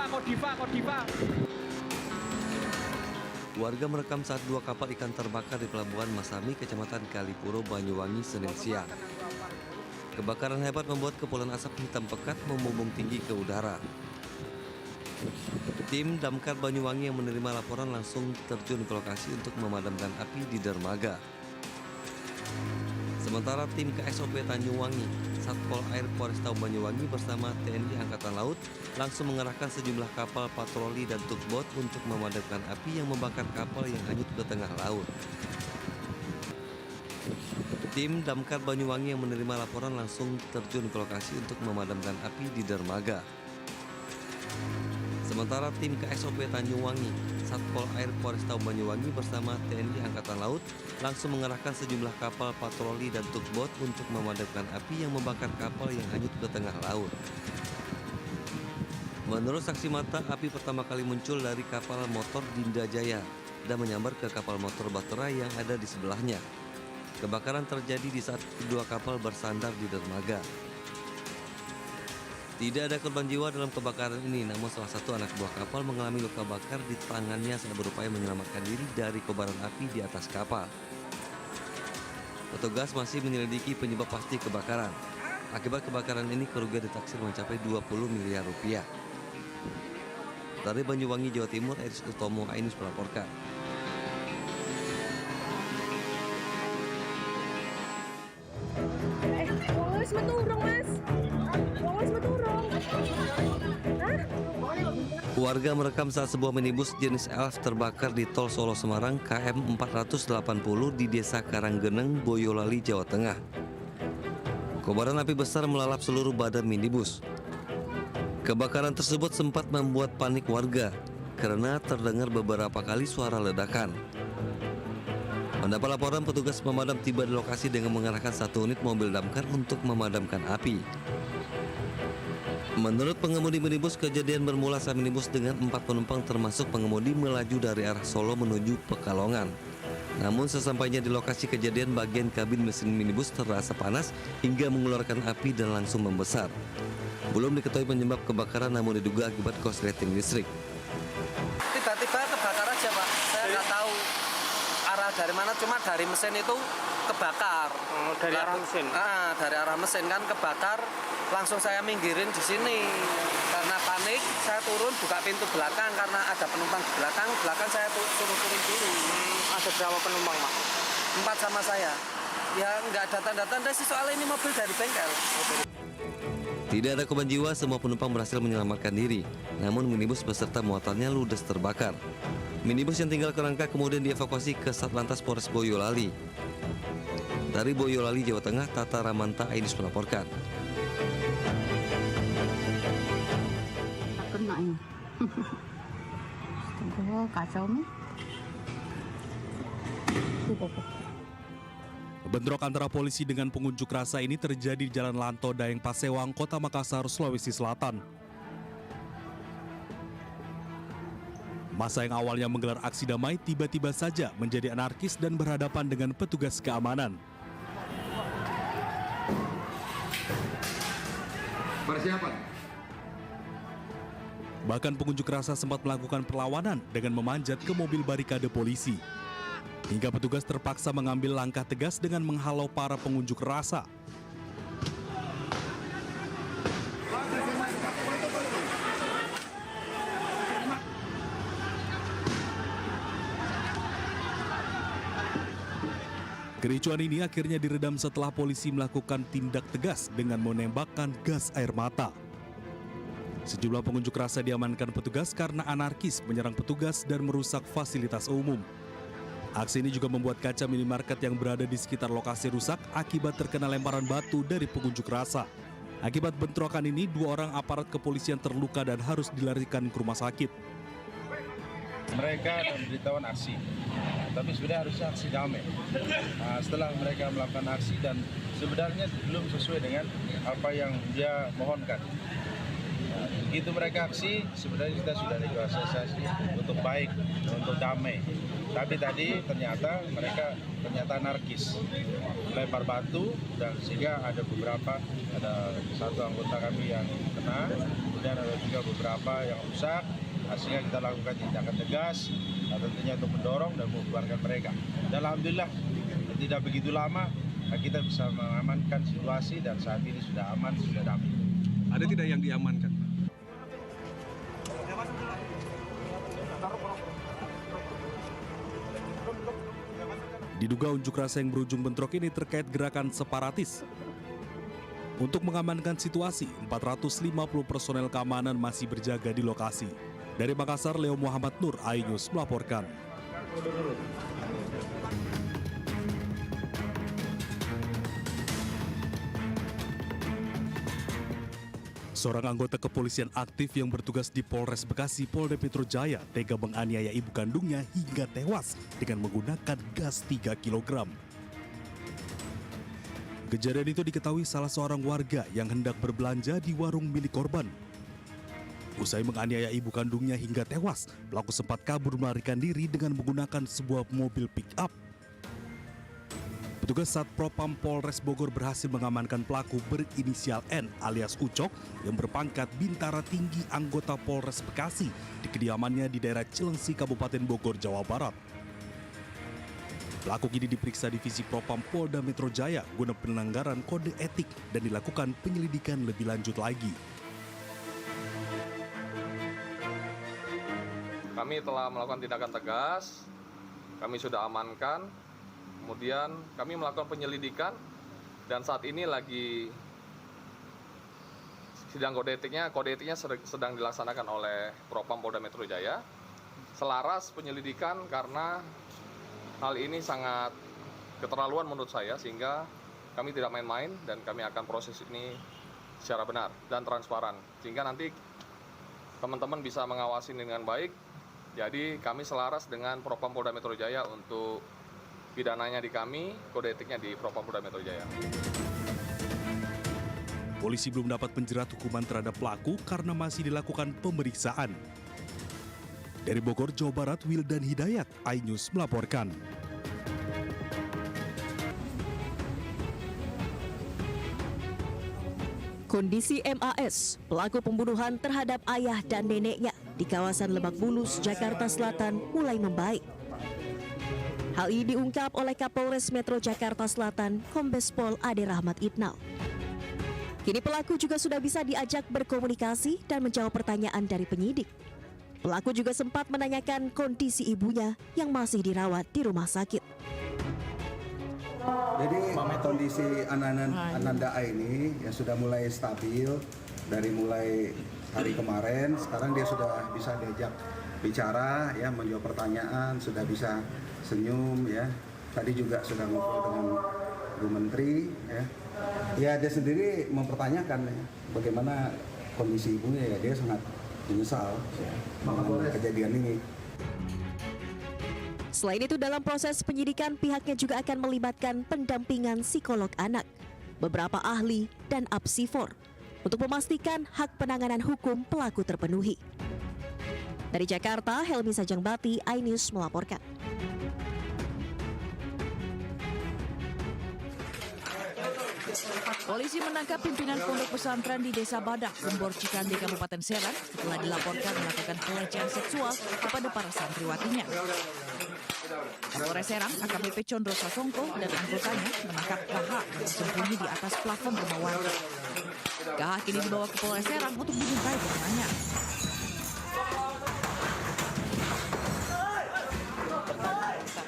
Kodiva. Warga merekam saat dua kapal ikan terbakar di Pelabuhan Masami, Kecamatan Kalipuro, Banyuwangi, Senin siang. Kebakaran hebat membuat kepulan asap hitam pekat membumbung tinggi ke udara. Tim Damkar Banyuwangi yang menerima laporan langsung terjun ke lokasi untuk memadamkan api di dermaga. Sementara tim KSOP Tanjungwangi, Satpol Air Polresta Banyuwangi bersama TNI Angkatan Laut langsung mengerahkan sejumlah kapal patroli dan tugboat untuk memadamkan api yang membakar kapal yang hanyut ke tengah laut. Tim Damkar Banyuwangi yang menerima laporan langsung terjun ke lokasi untuk memadamkan api di dermaga. Sementara tim KSOP Tanjungwangi, Satpol Air Polresta Banyuwangi bersama TNI Angkatan Laut langsung mengerahkan sejumlah kapal patroli dan tugboat untuk memadamkan api yang membakar kapal yang hanyut ke tengah laut. Menurut saksi mata, api pertama kali muncul dari kapal motor Dinda Jaya dan menyambar ke kapal motor Bahtera yang ada di sebelahnya. Kebakaran terjadi di saat kedua kapal bersandar di dermaga. Tidak ada korban jiwa dalam kebakaran ini, namun salah satu anak buah kapal mengalami luka bakar di tangannya saat berupaya menyelamatkan diri dari kobaran api di atas kapal. Petugas masih menyelidiki penyebab pasti kebakaran. Akibat kebakaran ini kerugian ditaksir mencapai 20 miliar rupiah. Dari Banyuwangi, Jawa Timur, Eris Utomo Ainus melaporkan. Wes meturung, Mas. Wes meturung. Hah? Warga merekam saat sebuah minibus jenis Elf terbakar di Tol Solo Semarang KM 480 di Desa Karanggeneng, Boyolali, Jawa Tengah. Kobaran api besar melalap seluruh badan minibus. Kebakaran tersebut sempat membuat panik warga karena terdengar beberapa kali suara ledakan. Mendapat laporan, petugas pemadam tiba di lokasi dengan mengerahkan satu unit mobil damkar untuk memadamkan api. Menurut pengemudi minibus, kejadian bermula saat minibus dengan 4 penumpang termasuk pengemudi melaju dari arah Solo menuju Pekalongan. Namun sesampainya di lokasi kejadian, bagian kabin mesin minibus terasa panas hingga mengeluarkan api dan langsung membesar. Belum diketahui penyebab kebakaran, namun diduga akibat korsleting listrik. Tiba-tiba kebakar aja, Pak. Saya nggak tahu arah dari mana, cuma dari mesin itu kebakar. Oh, dari arah mesin? Dari arah mesin kan kebakar, langsung saya minggirin di sini. Karena panik, saya turun buka pintu belakang karena ada penumpang di belakang saya suruh turun dulu. Ada berapa penumpang, Pak? 4 sama saya. Ya nggak ada tanda-tanda sih, soalnya ini mobil dari bengkel. Tidak ada korban jiwa, semua penumpang berhasil menyelamatkan diri. Namun minibus beserta muatannya ludes terbakar. Minibus yang tinggal kerangka kemudian dievakuasi ke Satlantas Polres Boyolali. Dari Boyolali, Jawa Tengah, Tata Ramanta Ainus melaporkan. Kena ini. Tunggu kacau nih. Bentrok antara polisi dengan pengunjuk rasa ini terjadi di Jalan Lanto Daeng Pasewang, Kota Makassar, Sulawesi Selatan. Massa yang awalnya menggelar aksi damai tiba-tiba saja menjadi anarkis dan berhadapan dengan petugas keamanan. Persiapan. Bahkan pengunjuk rasa sempat melakukan perlawanan dengan memanjat ke mobil barikade polisi. Hingga petugas terpaksa mengambil langkah tegas dengan menghalau para pengunjuk rasa. Kericuan ini akhirnya diredam setelah polisi melakukan tindak tegas dengan menembakkan gas air mata. Sejumlah pengunjuk rasa diamankan petugas karena anarkis menyerang petugas dan merusak fasilitas umum. Aksi ini juga membuat kaca minimarket yang berada di sekitar lokasi rusak akibat terkena lemparan batu dari pengunjuk rasa. Akibat bentrokan ini, 2 orang aparat kepolisian terluka dan harus dilarikan ke rumah sakit. Mereka akan memberitahuan aksi, tapi sudah harusnya aksi damai. Setelah mereka melakukan aksi dan sebenarnya belum sesuai dengan apa yang dia mohonkan. Nah, begitu mereka aksi, sebenarnya kita sudah negosiasi untuk baik, untuk damai. Tapi tadi ternyata mereka anarkis, lempar batu, dan sehingga ada satu anggota kami yang kena, kemudian ada juga beberapa yang rusak. Sehingga kita lakukan tindakan tegas, tentunya untuk mendorong dan membubarkan mereka. Dan alhamdulillah tidak begitu lama kita bisa mengamankan situasi dan saat ini sudah aman, sudah damai. Ada tidak yang diamankan? Diduga unjuk rasa yang berujung bentrok ini terkait gerakan separatis. Untuk mengamankan situasi, 450 personel keamanan masih berjaga di lokasi. Dari Makassar, Leo Muhammad Nur, iNews melaporkan. Seorang anggota kepolisian aktif yang bertugas di Polres Bekasi, Polda Metro Jaya, tega menganiaya ibu kandungnya hingga tewas dengan menggunakan gas 3 kg. Kejadian itu diketahui salah seorang warga yang hendak berbelanja di warung milik korban. Usai menganiaya ibu kandungnya hingga tewas, pelaku sempat kabur melarikan diri dengan menggunakan sebuah mobil pick-up. Petugas Satpropam Polres Bogor berhasil mengamankan pelaku berinisial N alias Ucok yang berpangkat Bintara Tinggi anggota Polres Bekasi di kediamannya di daerah Cilengsi, Kabupaten Bogor, Jawa Barat. Pelaku kini diperiksa Divisi Propam Polda Metro Jaya guna pelanggaran kode etik dan dilakukan penyelidikan lebih lanjut lagi. Kami telah melakukan tindakan tegas, kami sudah amankan. Kemudian kami melakukan penyelidikan dan saat ini lagi sidang kode etiknya sedang dilaksanakan oleh Propam Polda Metro Jaya. Selaras penyelidikan karena hal ini sangat keterlaluan menurut saya sehingga kami tidak main-main dan kami akan proses ini secara benar dan transparan sehingga nanti teman-teman bisa mengawasi dengan baik. Jadi kami selaras dengan Propam Polda Metro Jaya untuk pidananya di kami, kode etiknya di Propam Polda Metro Jaya. Polisi belum dapat menjerat hukuman terhadap pelaku karena masih dilakukan pemeriksaan. Dari Bogor, Jawa Barat, Wildan Hidayat, iNews melaporkan. Kondisi MAS, pelaku pembunuhan terhadap ayah dan neneknya di kawasan Lebak Bulus, Jakarta Selatan mulai membaik. Hal ini diungkap oleh Kapolres Metro Jakarta Selatan, Kombes Pol Ade Rahmat Ibnal. Kini pelaku juga sudah bisa diajak berkomunikasi dan menjawab pertanyaan dari penyidik. Pelaku juga sempat menanyakan kondisi ibunya yang masih dirawat di rumah sakit. Jadi kondisi Ananda A ini yang sudah mulai stabil dari mulai hari kemarin, sekarang dia sudah bisa diajak bicara, ya, menjawab pertanyaan, sudah bisa senyum, ya. Tadi juga sudah ngobrol dengan Bu Menteri, ya. Ya, dia sendiri mempertanyakan, ya, bagaimana kondisi ibunya, ya. Dia sangat menyesal, ya, dengan kejadian ini. Selain itu, dalam proses penyidikan pihaknya juga akan melibatkan pendampingan psikolog anak, beberapa ahli, dan apsifor untuk memastikan hak penanganan hukum pelaku terpenuhi. Dari Jakarta, Helmi Sajangbati, iNews melaporkan. Polisi menangkap pimpinan pondok pesantren di Desa Badak, Gembor Cikande, Kabupaten Serang setelah dilaporkan melakukan pelecehan seksual kepada para santriwatinya. Polres Serang, AKBP Condro Sasongko dan anggotanya menangkap KH yang bersembunyi di atas plafon rumah warga. KH kini dibawa ke Polres Serang untuk dimintai keterangannya.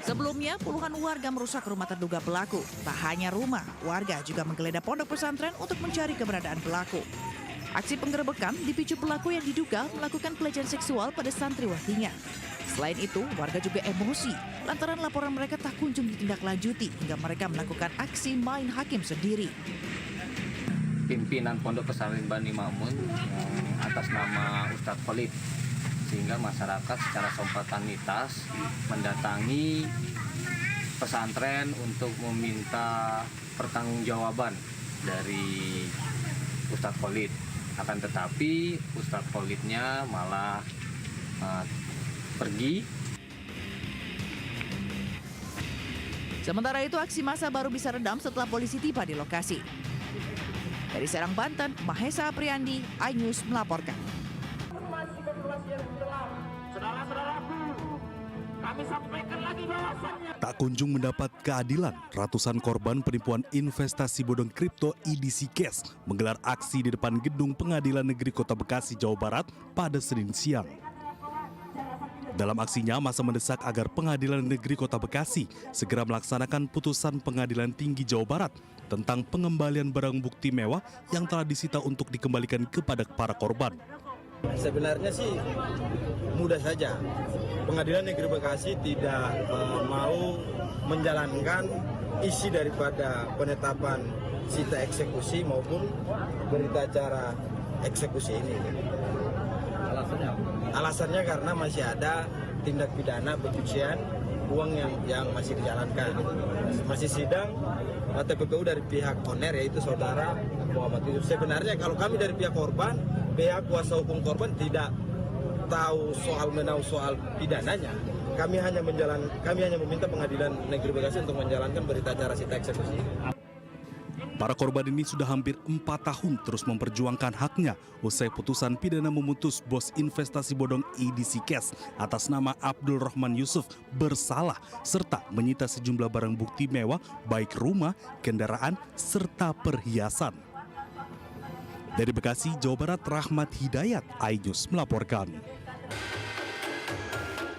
Sebelumnya, puluhan warga merusak rumah terduga pelaku. Tak hanya rumah, warga juga menggeledah pondok pesantren untuk mencari keberadaan pelaku. Aksi penggerebekan dipicu pelaku yang diduga melakukan pelecehan seksual pada santriwatinya. Selain itu, warga juga emosi lantaran laporan mereka tak kunjung ditindaklanjuti hingga mereka melakukan aksi main hakim sendiri. Pimpinan Pondok Pesantren Bani Ma'mun atas nama Ustadz Khalid, sehingga masyarakat secara spontanitas mendatangi pesantren untuk meminta pertanggungjawaban dari Ustadz Khalid. Akan tetapi Ustadz Khalidnya malah pergi. Sementara itu, aksi massa baru bisa redam setelah polisi tiba di lokasi. Dari Serang, Banten, Mahesa Apriandi, iNews melaporkan. Tak kunjung mendapat keadilan, ratusan korban penipuan investasi bodong kripto EDC Cash menggelar aksi di depan gedung Pengadilan Negeri Kota Bekasi, Jawa Barat pada Senin siang. Dalam aksinya, massa mendesak agar Pengadilan Negeri Kota Bekasi segera melaksanakan putusan Pengadilan Tinggi Jawa Barat tentang pengembalian barang bukti mewah yang telah disita untuk dikembalikan kepada para korban. Sebenarnya sih mudah saja. Pengadilan Negeri Bekasi tidak mau menjalankan isi daripada penetapan sita eksekusi maupun berita acara eksekusi ini. Alasannya karena masih ada tindak pidana pencucian uang yang masih dijalankan. Masih sidang TPPU dari pihak owner, yaitu saudara Muhammad Yusuf. Sebenarnya kalau kami dari pihak korban, pihak kuasa hukum korban tidak tahu soal pidananya. Kami hanya meminta Pengadilan Negeri Bekasi untuk menjalankan berita acara sita eksekusi. Para korban ini sudah hampir 4 tahun terus memperjuangkan haknya usai putusan pidana memutus bos investasi bodong EDC Cash atas nama Abdul Rahman Yusuf bersalah serta menyita sejumlah barang bukti mewah baik rumah, kendaraan, serta perhiasan. Dari Bekasi, Jawa Barat, Rahmat Hidayat, iNews melaporkan.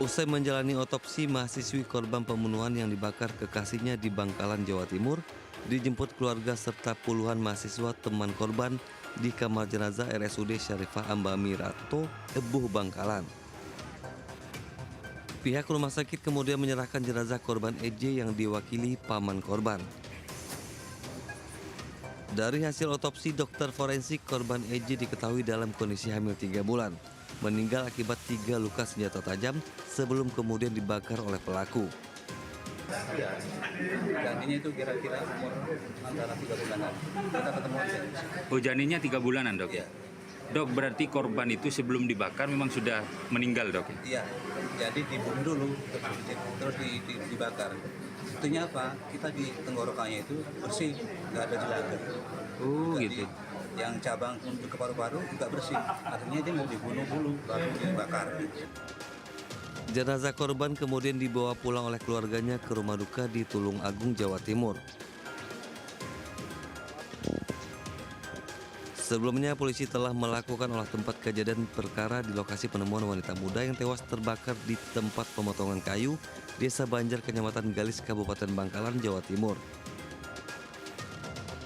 Usai menjalani otopsi, mahasiswi korban pembunuhan yang dibakar kekasihnya di Bangkalan, Jawa Timur, dijemput keluarga serta puluhan mahasiswa teman korban di kamar jenazah RSUD Syarifah Ambami Rato, Ebuh, Bangkalan. Pihak rumah sakit kemudian menyerahkan jenazah korban EJ yang diwakili paman korban. Dari hasil otopsi dokter forensik, korban EJ diketahui dalam kondisi hamil 3 bulan, meninggal akibat 3 luka senjata tajam sebelum kemudian dibakar oleh pelaku. Janinnya itu kira-kira umur antara 3 bulanan. Kita ketemu aja. Oh, janinnya 3 bulanan, Dok? Ya. Dok, berarti korban itu sebelum dibakar memang sudah meninggal, Dok? Iya, jadi dibunuh dulu, terus dibakar. Artinya apa? Kita di tenggorokannya itu bersih, nggak ada jebakan. Oh, jadi, gitu. Yang cabang untuk ke paru-paru juga bersih. Artinya dia mau dibunuh dulu, baru dibakar. Jenazah korban kemudian dibawa pulang oleh keluarganya ke rumah duka di Tulung Agung, Jawa Timur. Sebelumnya, polisi telah melakukan olah tempat kejadian perkara di lokasi penemuan wanita muda yang tewas terbakar di tempat pemotongan kayu, Desa Banjar, Kecamatan Galis, Kabupaten Bangkalan, Jawa Timur.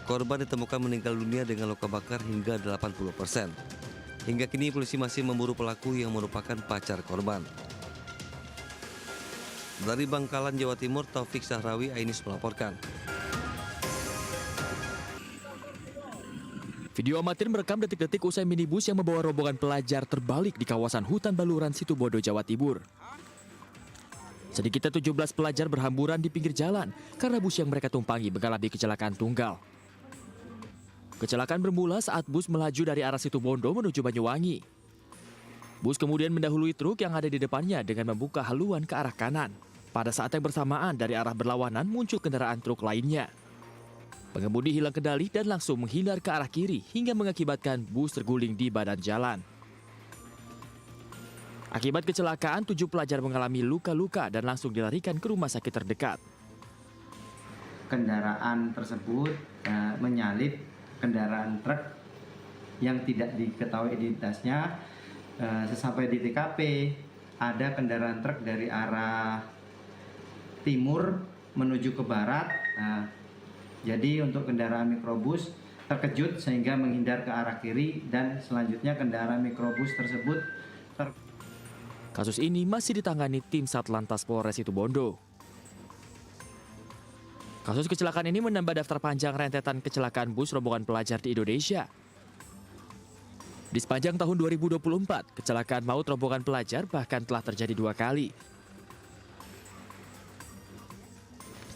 Korban ditemukan meninggal dunia dengan luka bakar hingga 80%. Hingga kini polisi masih memburu pelaku yang merupakan pacar korban. Dari Bangkalan, Jawa Timur, Taufik Sahrawi, iNews melaporkan. Video amatir merekam detik-detik usai minibus yang membawa rombongan pelajar terbalik di kawasan hutan Baluran, Situbondo, Jawa Timur. Sedikitnya 17 pelajar berhamburan di pinggir jalan karena bus yang mereka tumpangi mengalami kecelakaan tunggal. Kecelakaan bermula saat bus melaju dari arah Situbondo menuju Banyuwangi. Bus kemudian mendahului truk yang ada di depannya dengan membuka haluan ke arah kanan. Pada saat yang bersamaan dari arah berlawanan muncul kendaraan truk lainnya. Pengemudi hilang kendali dan langsung menghindar ke arah kiri hingga mengakibatkan bus terguling di badan jalan. Akibat kecelakaan, 7 pelajar mengalami luka-luka dan langsung dilarikan ke rumah sakit terdekat. Kendaraan tersebut menyalip kendaraan truk yang tidak diketahui identitasnya. Sesampai di TKP, ada kendaraan truk dari arah timur menuju ke barat. Jadi untuk kendaraan mikrobus terkejut sehingga menghindar ke arah kiri dan selanjutnya kendaraan mikrobus tersebut Kasus ini masih ditangani tim Satlantas Polres Situbondo. Kasus kecelakaan ini menambah daftar panjang rentetan kecelakaan bus rombongan pelajar di Indonesia. Di sepanjang tahun 2024, kecelakaan maut rombongan pelajar bahkan telah terjadi 2 kali.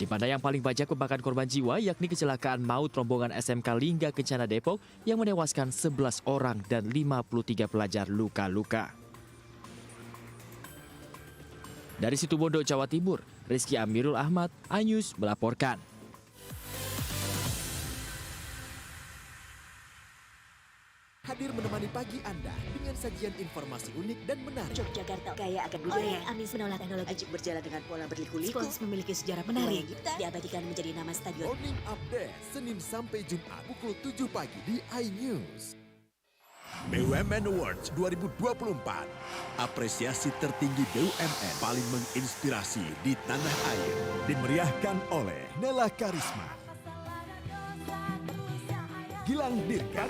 di mana yang paling banyak memakan korban jiwa yakni kecelakaan maut rombongan SMK Lingga Kencana Depok yang menewaskan 11 orang dan 53 pelajar luka-luka. Dari Situbondo, Jawa Timur, Rizky Amirul Ahmad, iNews melaporkan. Hadir menemani pagi Anda dengan sajian informasi unik dan menarik. Yogyakarta kaya akan budaya. Amis menolak teknologi Ajik berjalan dengan pola berliku-liku. Spons memiliki sejarah menarik. Diabadikan menjadi nama stadion. Morning Update Senin sampai Jumat pukul 7 pagi di iNews. BUMN Awards 2024. Apresiasi tertinggi BUMN paling menginspirasi di tanah air. Dimeriahkan oleh Nela Karisma, Gilang Dirga,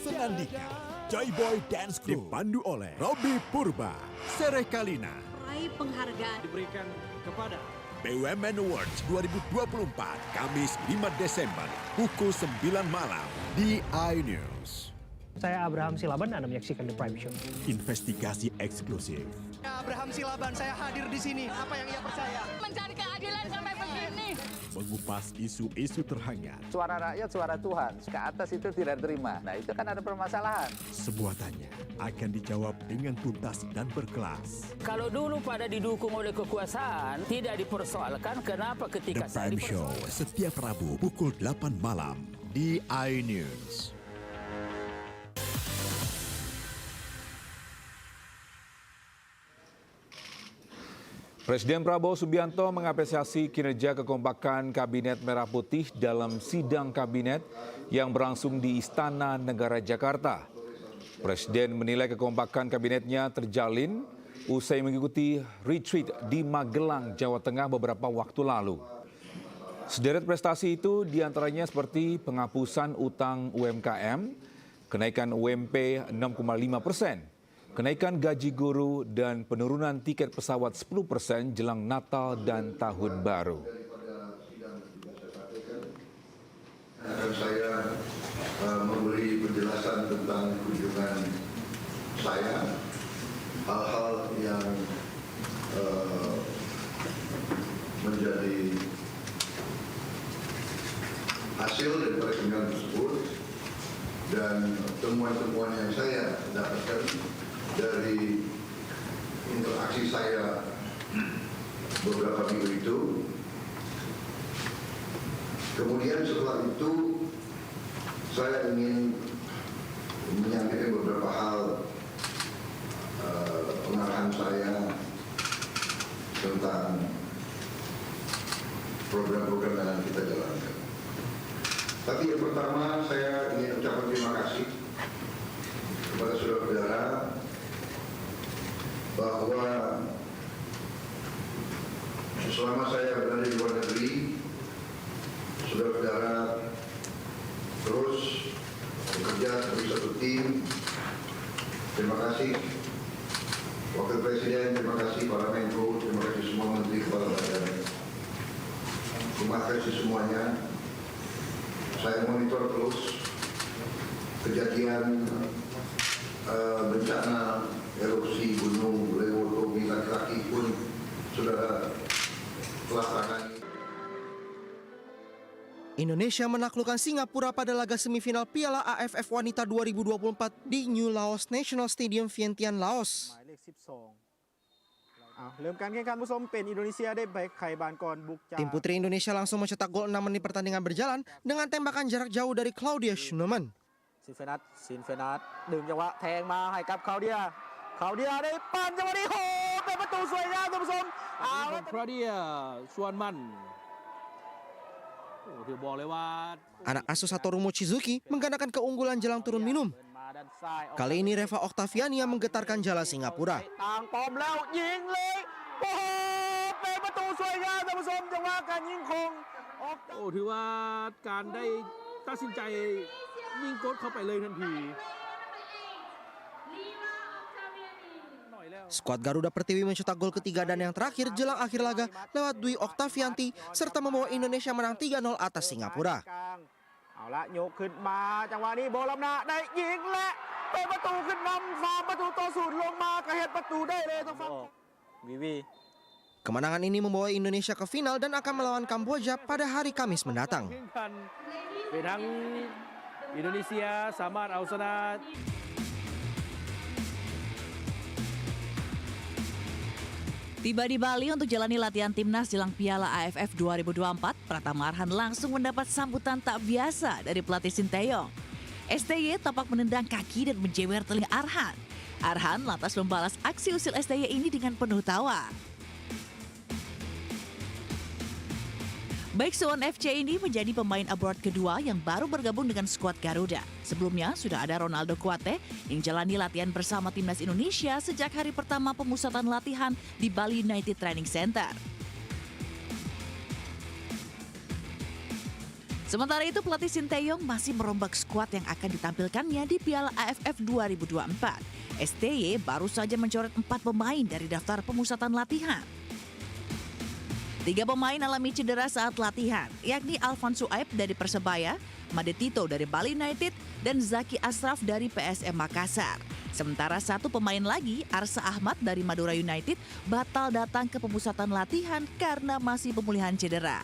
Senandika, Joy Boy Dance Crew, dipandu oleh Robby Purba, Sere Kalina. Raih penghargaan diberikan kepada BUMN Awards 2024, Kamis 5 Desember, pukul 9 malam di iNews. Saya Abraham Silaban, Anda menyaksikan The Prime Show. Investigasi eksklusif. Abraham Silaban, saya hadir di sini. Apa yang ia percaya? Mencari keadilan sampai begini. Mengupas isu-isu terhangat. Suara rakyat, suara Tuhan. Ke atas itu tidak terima. Nah, itu kan ada permasalahan. Semua tanya akan dijawab dengan tuntas dan berkelas. Kalau dulu pada didukung oleh kekuasaan, tidak dipersoalkan, kenapa ketika The Prime Show setiap Rabu pukul 8 malam di iNews. Presiden Prabowo Subianto mengapresiasi kinerja kekompakan Kabinet Merah Putih dalam sidang kabinet yang berlangsung di Istana Negara Jakarta. Presiden menilai kekompakan kabinetnya terjalin usai mengikuti retreat di Magelang, Jawa Tengah beberapa waktu lalu. Sederet prestasi itu diantaranya seperti penghapusan utang UMKM, kenaikan UMP 6,5%, kenaikan gaji guru, dan penurunan tiket pesawat 10% jelang Natal dan Tahun Baru. Akan saya memberi penjelasan tentang kunjungan saya, hal-hal yang menjadi hasil dari kunjungan tersebut dan temuan-temuan yang saya dapatkan dari interaksi saya beberapa minggu itu. Kemudian setelah itu saya ingin menyampaikan beberapa hal pengarahan saya tentang program-program yang kita jalankan. Tapi yang pertama saya ingin ucapkan terima kasih kepada saudara-saudara bahwa selama saya berada di luar negeri, saudara-saudara terus bekerja sebagai satu tim. Terima kasih Wakil Presiden, terima kasih para Menko, terima kasih semua Menteri Kepala Badan. Terima kasih semuanya. Saya monitor terus kejadian bencana erupsi Gunung Lewu laki-laki pun saudara telah tangani. Indonesia menaklukkan Singapura pada laga semifinal Piala AFF Wanita 2024 di New Laos National Stadium Vientiane, Laos. หมายเลข 12 เริ่มการแข่งขันผู้ชมเป็นอินโดนีเซียได้ใบไข่บานก่อนบุกจาก Tim putri Indonesia langsung mencetak gol 6 menit pertandingan berjalan dengan tembakan jarak jauh dari Claudia Schunemann. ซินเฟนัทดึงจังหวะแทงมาให้กับคาวเดียได้ปั้นจังหวะนี้โหเป็นประตูสวยงามท่านผู้ชมคาวเดียชวนมันถือบอกเลยว่า Anak asuh Satoru Mochizuki menggandakan keunggulan jelang turun minum. Kali ini Reva Octaviani yang menggetarkan jala Singapura. ต่างปอมแล้วยิงเลยโอ้โหเป็นประตูสวยงามท่านผู้ชมจังหวะการยิงคงโอ้ถือว่าการได้ตัดสินใจยิงโกลเข้าไปเลยทันที Skuad Garuda Pertiwi mencetak gol ketiga dan yang terakhir jelang akhir laga lewat Dwi Octavianti serta membawa Indonesia menang 3-0 atas Singapura. เอาละโยกขึ้นมาจังหวะนี้โบลัมนาได้ยิงและเป็นประตูขึ้นนำ3 ประตูต่อ 0ลงมากระเฮ็ดประตูได้เลยต้องฟังวีวี Kemenangan ini membawa Indonesia ke final dan akan melawan Kamboja pada hari Kamis mendatang. Indonesia Samar Ausana. Tiba di Bali untuk jalani latihan timnas jelang Piala AFF 2024, Pratama Arhan langsung mendapat sambutan tak biasa dari pelatih Sinteyong. STY tampak menendang kaki dan menjewer telinga Arhan. Arhan lantas membalas aksi usil STY ini dengan penuh tawa. Baeksuan FC ini menjadi pemain abroad kedua yang baru bergabung dengan skuad Garuda. Sebelumnya sudah ada Ronaldo Kuate yang jalani latihan bersama timnas Indonesia sejak hari pertama pemusatan latihan di Bali United Training Center. Sementara itu pelatih Sinteyong masih merombak skuad yang akan ditampilkannya di Piala AFF 2024. STY baru saja mencoret 4 pemain dari daftar pemusatan latihan. 3 pemain alami cedera saat latihan, yakni Alvan Suaib dari Persebaya, Made Tito dari Bali United, dan Zaki Ashraf dari PSM Makassar. Sementara 1 pemain lagi, Arsa Ahmad dari Madura United, batal datang ke pemusatan latihan karena masih pemulihan cedera.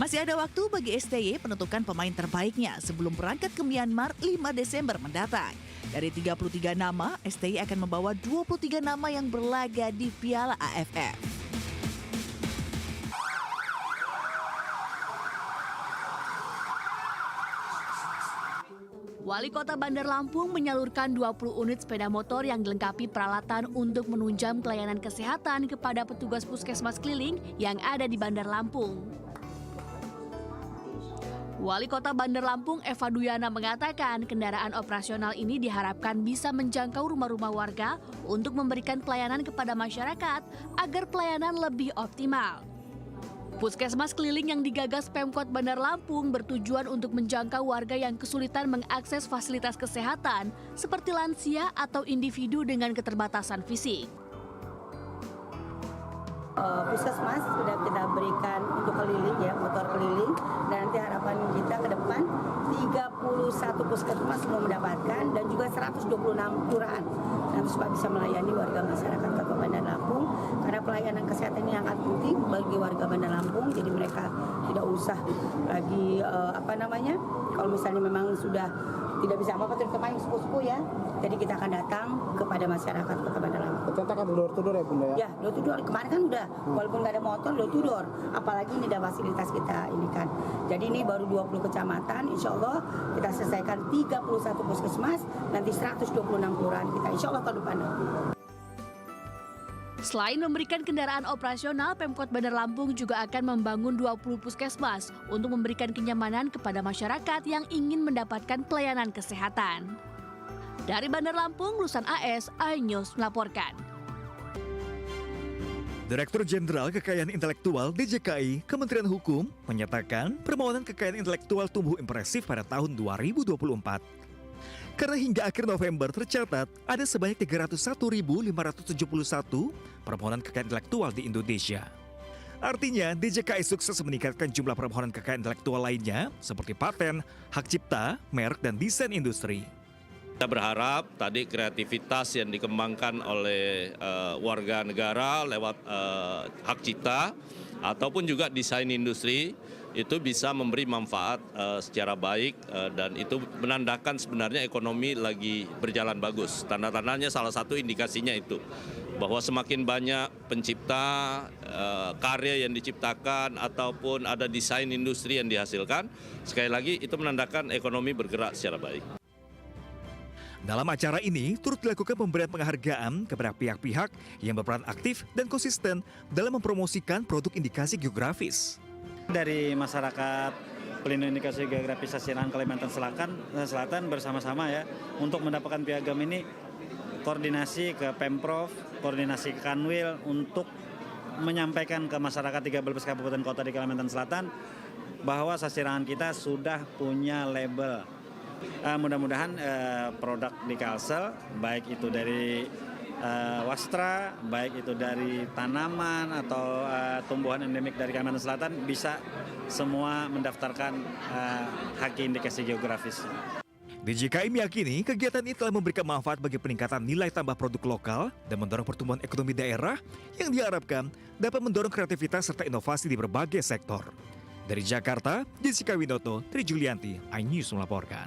Masih ada waktu bagi STY menentukan pemain terbaiknya sebelum berangkat ke Myanmar 5 Desember mendatang. Dari 33 nama, STY akan membawa 23 nama yang berlaga di Piala AFF. Wali Kota Bandar Lampung menyalurkan 20 unit sepeda motor yang dilengkapi peralatan untuk menunjang pelayanan kesehatan kepada petugas puskesmas keliling yang ada di Bandar Lampung. Wali Kota Bandar Lampung Eva Duyana mengatakan kendaraan operasional ini diharapkan bisa menjangkau rumah-rumah warga untuk memberikan pelayanan kepada masyarakat agar pelayanan lebih optimal. Puskesmas keliling yang digagas Pemkot Bandar Lampung bertujuan untuk menjangkau warga yang kesulitan mengakses fasilitas kesehatan seperti lansia atau individu dengan keterbatasan fisik. Puskesmas sudah kita berikan untuk keliling ya, motor keliling, dan nanti harapan kita ke depan 31 puskesmas mau mendapatkan dan juga 126 kelurahan nanti supaya bisa melayani warga masyarakat Kota Bandar Lampung karena pelayanan kesehatan ini sangat penting bagi warga Bandar Lampung, jadi mereka tidak usah lagi kalau misalnya memang sudah tidak bisa apa-apa terus kemarin sepuh-sepuh ya. Jadi kita akan datang kepada masyarakat Kota Bandar Lampung. Ternyata kan door to door ya Bunda ya? Ya, door to door. Kemarin kan udah, walaupun nggak ada motor, door to door. Apalagi ini ada fasilitas kita ini kan. Jadi ini baru 20 kecamatan, insya Allah kita selesaikan 31 puskesmas, nanti 126 kelurahan kita, insya Allah tahun depan. Selain memberikan kendaraan operasional, Pemkot Bandar Lampung juga akan membangun 20 puskesmas untuk memberikan kenyamanan kepada masyarakat yang ingin mendapatkan pelayanan kesehatan. Dari Bandar Lampung, Lusan AS, iNews melaporkan. Direktur Jenderal Kekayaan Intelektual DJKI Kementerian Hukum menyatakan permohonan kekayaan intelektual tumbuh impresif pada tahun 2024. Karena hingga akhir November tercatat ada sebanyak 301.571 permohonan kekayaan intelektual di Indonesia. Artinya, DJKI sukses meningkatkan jumlah permohonan kekayaan intelektual lainnya seperti paten, hak cipta, merek, dan desain industri. Kita berharap tadi kreativitas yang dikembangkan oleh warga negara lewat hak cipta ataupun juga desain industri itu bisa memberi manfaat secara baik dan itu menandakan sebenarnya ekonomi lagi berjalan bagus. Tanda-tandanya salah satu indikasinya itu bahwa semakin banyak pencipta karya yang diciptakan ataupun ada desain industri yang dihasilkan, sekali lagi itu menandakan ekonomi bergerak secara baik. Dalam acara ini, turut dilakukan pemberian penghargaan kepada pihak-pihak yang berperan aktif dan konsisten dalam mempromosikan produk indikasi geografis. Dari masyarakat pelindung indikasi geografis Asian Kalimantan Selatan bersama-sama ya untuk mendapatkan piagam ini koordinasi ke Pemprov, koordinasi ke Kanwil untuk menyampaikan ke masyarakat 13 kabupaten kota di Kalimantan Selatan bahwa sasirangan kita sudah punya label. Mudah-mudahan produk di Kalsel, baik itu dari wastra, baik itu dari tanaman atau tumbuhan endemik dari Kalimantan Selatan bisa semua mendaftarkan hak indikasi geografis. DJKI meyakini kegiatan ini telah memberikan manfaat bagi peningkatan nilai tambah produk lokal dan mendorong pertumbuhan ekonomi daerah yang diharapkan dapat mendorong kreativitas serta inovasi di berbagai sektor. Dari Jakarta, Jessica Winoto, Tri Julianti, iNews melaporkan.